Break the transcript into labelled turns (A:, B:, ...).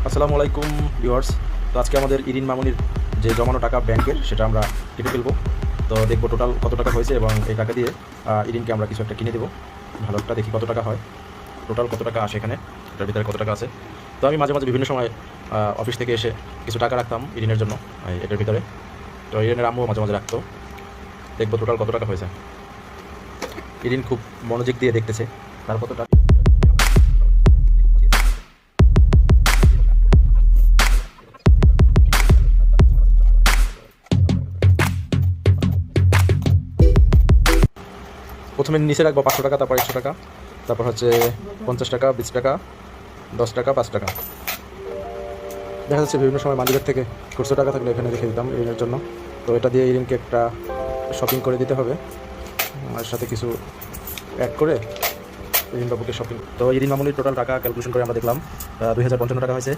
A: আসসালামু আলাইকুম ভিউয়ার্স। তো আজকে আমাদের ইরিন মামুনির যে জমানো টাকা ব্যাংকের সেটা আমরা কেটে ফেলবো। তো দেখবো টোটাল কত টাকা হয়েছে এবং এই টাকা দিয়ে ইরিনকে আমরা কিছু একটা কিনে দেবো। ভালো একটা দেখি কত টাকা হয়, টোটাল কত টাকা আসে এখানে, এটার ভিতরে কত টাকা আছে। তো আমি মাঝে মাঝে বিভিন্ন সময় অফিস থেকে এসে কিছু টাকা রাখতাম ইরিনের জন্য এটার ভিতরে। তো ইরিনের আম্মু মাঝে মাঝে রাখতো। দেখবো টোটাল কত টাকা হয়েছে। ইরিন খুব মনোযোগ দিয়ে দেখতেছে তার কত টাকা। প্রথমে নিচে রাখবো 500 টাকা, তারপর 100 টাকা, তারপর হচ্ছে 50 টাকা, 20 টাকা, 10 টাকা, 5 টাকা। দেখা যাচ্ছে বিভিন্ন সময় মালিকের থেকে খুচরো টাকা থাকলে এখানে রেখে দিতাম ইরিনের জন্য। তো এটা দিয়ে ইরিনকে একটা শপিং করে দিতে হবে, আর সাথে কিছু অ্যাড করে ইরিন বাবুকে শপিং। তো ইরিন মামুনির টোটাল টাকা ক্যালকুলেশন করে আমরা দেখলাম 2055 টাকা হয়েছে।